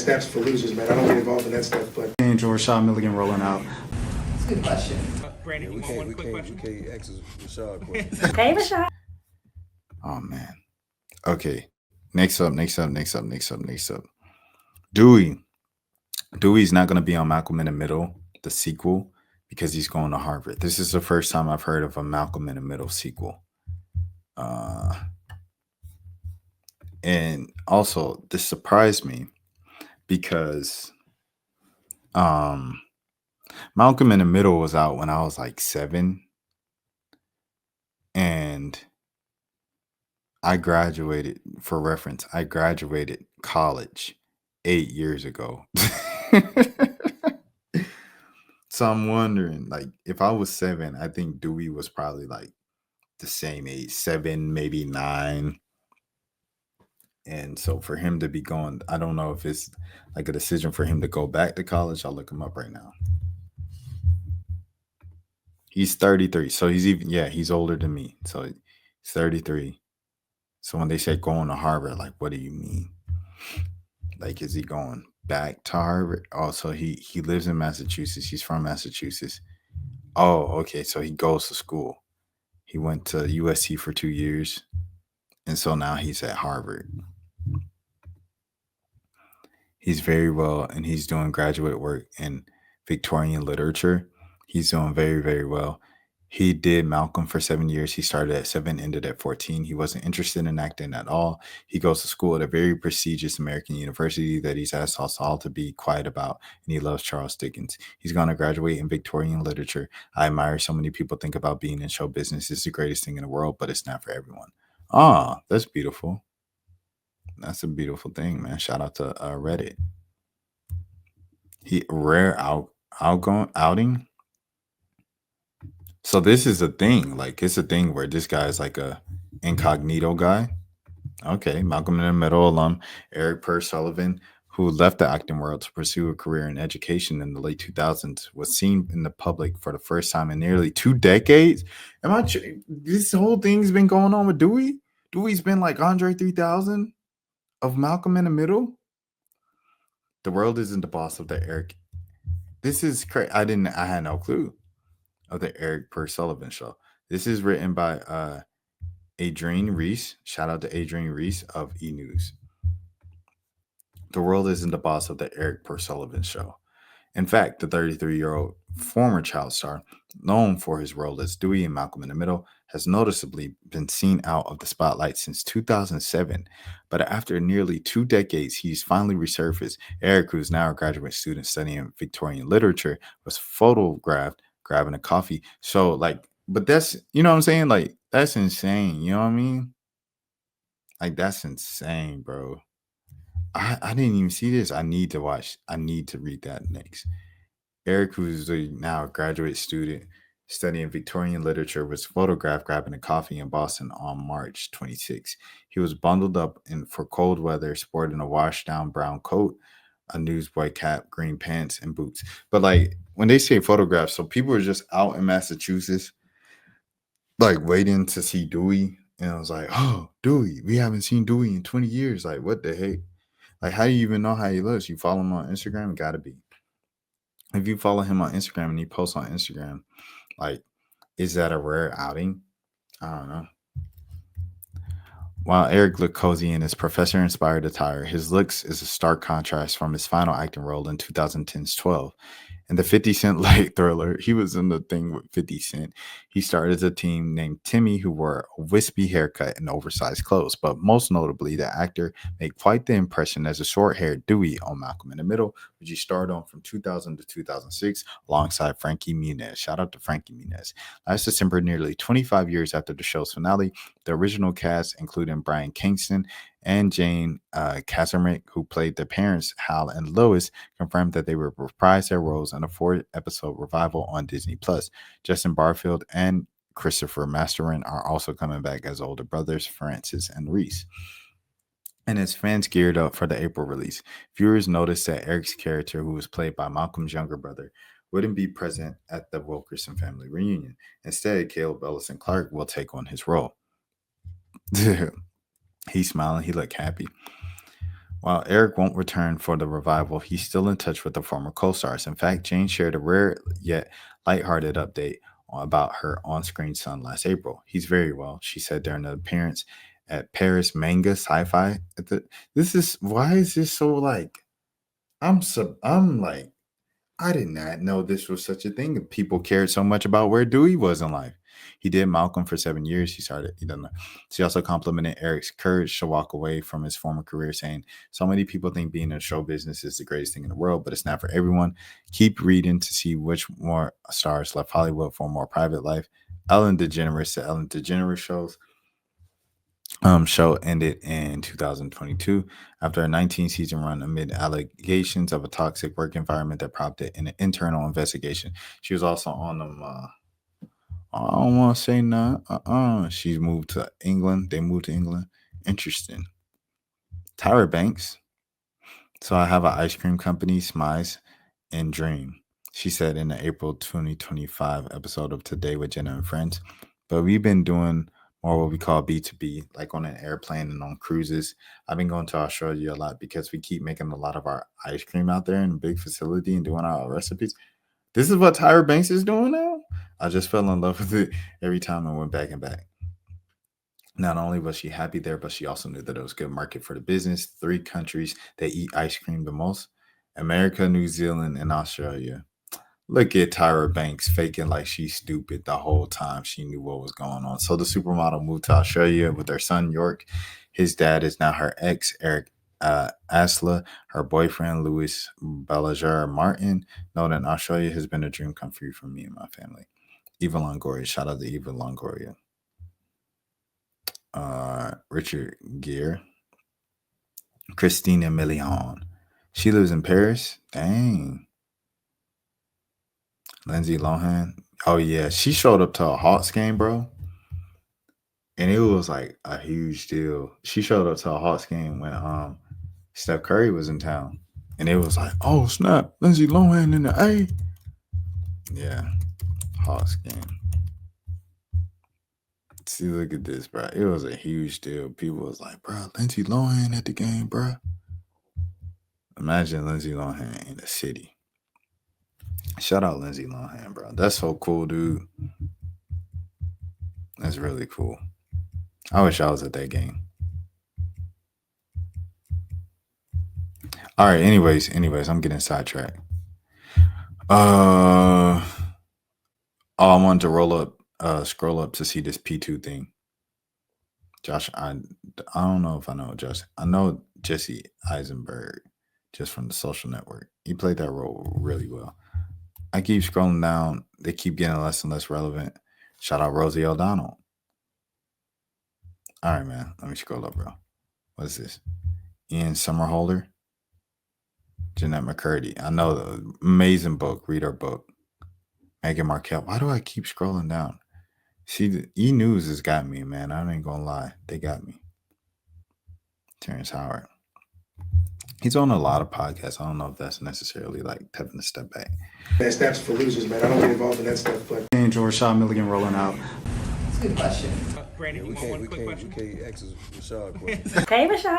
steps for losers, man. I don't get involved in that stuff, but. And Rashad Milligan rolling out. That's a good question. Brandon, We you want one quick can't question? ask Rashad questions. Hey, Rashad. Oh man. Okay. Next up. Dewey. Dewey's not going to be on Malcolm in the Middle, the sequel, because he's going to Harvard. This is the first time I've heard of a Malcolm in the Middle sequel. And also, this surprised me because Malcolm in the Middle was out when I was like 7. And I graduated, for reference, I graduated college 8 years ago. So I'm wondering, like, if I was 7, I think Dewey was probably like the same age, 7, maybe 9. And so for him to be going, I don't know if it's like a decision for him to go back to college. I'll look him up right now. He's 33. So he's older than me. So he's 33. So when they say going to Harvard, like, what do you mean? Like, is he going back to Harvard? Oh, so he lives in Massachusetts. He's from Massachusetts. Oh, okay. So he goes to school. He went to USC for 2 years. And so now he's at Harvard. He's very well, and he's doing graduate work in Victorian literature. He's doing very, very well. He did Malcolm for 7 years. He started at 7, ended at 14. He wasn't interested in acting at all. He goes to school at a very prestigious American university that he's asked us all to be quiet about, and he loves Charles Dickens. He's going to graduate in Victorian literature. I admire so many people think about being in show business. It's the greatest thing in the world, but it's not for everyone. Ah, that's beautiful. That's a beautiful thing, man. Shout out to Reddit. Rare outing. So this is a thing. Like, it's a thing where this guy is like a incognito guy. Okay, Malcolm in the Middle alum Eric Purse Sullivan, who left the acting world to pursue a career in education in the late 2000s, was seen in the public for the first time in nearly 2 decades. This whole thing's been going on with Dewey? Dewey's been like Andre 3000 of Malcolm in the Middle? The world isn't the boss of the Eric. This is crazy. I had no clue of the Eric Purse Sullivan show. This is written by Adrienne Reese. Shout out to Adrienne Reese of E! News. The world isn't the boss of the Eric Purse Sullivan show. In fact, the 33-year-old former child star, known for his role as Dewey in Malcolm in the Middle, has noticeably been seen out of the spotlight since 2007. But after nearly 2 decades, he's finally resurfaced. Eric, who's now a graduate student studying Victorian literature, was photographed grabbing a coffee. So, like, but that's, you know what I'm saying? Like, that's insane. You know what I mean? Like, that's insane, bro. I didn't even see this. I need to read that next. Eric, who's now a graduate student studying Victorian literature, was photographed grabbing a coffee in Boston on March 26. He was bundled up for cold weather, sporting a washed-down brown coat, a newsboy cap, green pants, and boots. But, like, when they say photographs, so people are just out in Massachusetts, like, waiting to see Dewey. And I was like, oh, Dewey. We haven't seen Dewey in 20 years. Like, what the heck? Like, how do you even know how he looks? You follow him on Instagram? Gotta be. If you follow him on Instagram and he posts on Instagram, like, is that a rare outing? I don't know. While Eric looked cozy in his professor-inspired attire, his looks is a stark contrast from his final acting role in 2010's 12. In the 50 Cent light thriller, he was in the thing with 50 Cent. He starred as a teen named Timmy who wore a wispy haircut and oversized clothes. But most notably, the actor made quite the impression as a short-haired Dewey on Malcolm in the Middle, which he starred on from 2000 to 2006 alongside Frankie Muniz. Shout out to Frankie Muniz. Last December, nearly 25 years after the show's finale, the original cast, including Brian Kingston and Jane Kazarmick, who played the parents Hal and Lois, confirmed that they would reprise their roles in a 4-episode revival on Disney+. Justin Barfield and Christopher Masterin are also coming back as older brothers, Francis and Reese. And as fans geared up for the April release, viewers noticed that Eric's character, who was played by Malcolm's younger brother, wouldn't be present at the Wilkerson family reunion. Instead, Caleb Ellison Clark will take on his role. He's smiling. He looked happy. While Eric won't return for the revival, he's still in touch with the former co-stars. In fact, Jane shared a rare yet lighthearted update about her on-screen son last April. He's very well, she said during an appearance at Paris Manga Sci-Fi. Why is this so like I'm like I did not know this was such a thing. People cared so much about where Dewey was in life. He did Malcolm for 7 years. He doesn't know. She also complimented Eric's courage to walk away from his former career, saying, "So many people think being in show business is the greatest thing in the world, but it's not for everyone. Keep reading to see which more stars left Hollywood for a more private life." Ellen DeGeneres, the Ellen DeGeneres show ended in 2022 after a 19-season run amid allegations of a toxic work environment that prompted an internal investigation. She was also on them. I don't want to say no. She's moved to England. They moved to England. Interesting. Tyra Banks. So I have an ice cream company, Smize and Dream. She said in the April 2025 episode of Today with Jenna and Friends. But we've been doing more what we call B2B, like on an airplane and on cruises. I've been going to Australia a lot because we keep making a lot of our ice cream out there in a big facility and doing our recipes. This is what Tyra Banks is doing now. I just fell in love with it every time I went back and back. Not only was she happy there, but she also knew that it was a good market for the business. 3 countries that eat ice cream the most: America, New Zealand, and Australia. Look at Tyra Banks faking like she's stupid the whole time. She knew what was going on. So the supermodel moved to Australia with her son, York. His dad is now her ex, Eric Asla. Her boyfriend, Louis Belajar Martin. Know that Australia has been a dream come true for me and my family. Eva Longoria. Shout out to Eva Longoria. Richard Gere. Christina Milian. She lives in Paris. Dang. Lindsay Lohan. Oh yeah, she showed up to a Hawks game, bro. And it was like a huge deal. She showed up to a Hawks game when Steph Curry was in town. And it was like, oh snap, Lindsay Lohan in the A. Yeah. Hawks game. See, look at this, bro. It was a huge deal. People was like, bro, Lindsay Lohan at the game, bro. Imagine Lindsay Lohan in the city. Shout out Lindsay Lohan, bro. That's so cool, dude. That's really cool. I wish I was at that game. All right. Anyways, I'm getting sidetracked. I wanted to scroll up to see this P2 thing. Josh, I don't know if I know Josh. I know Jesse Eisenberg just from The Social Network. He played that role really well. I keep scrolling down. They keep getting less and less relevant. Shout out Rosie O'Donnell. All right, man. Let me scroll up, bro. What is this? Ian Somerhalder. Jeanette McCurdy. I know the amazing book. Read her book. Meghan Markle. Why do I keep scrolling down? See, the E-News has got me, man. I ain't gonna lie. They got me. Terrence Howard. He's on a lot of podcasts. I don't know if that's necessarily like taking a step back. That's for losers, man. I don't get involved in that stuff, but. Angel Rashad Milligan rolling out. That's a good question. Brandon, We you want one quick can't question? ask Rashad a question. Hey, Rashad.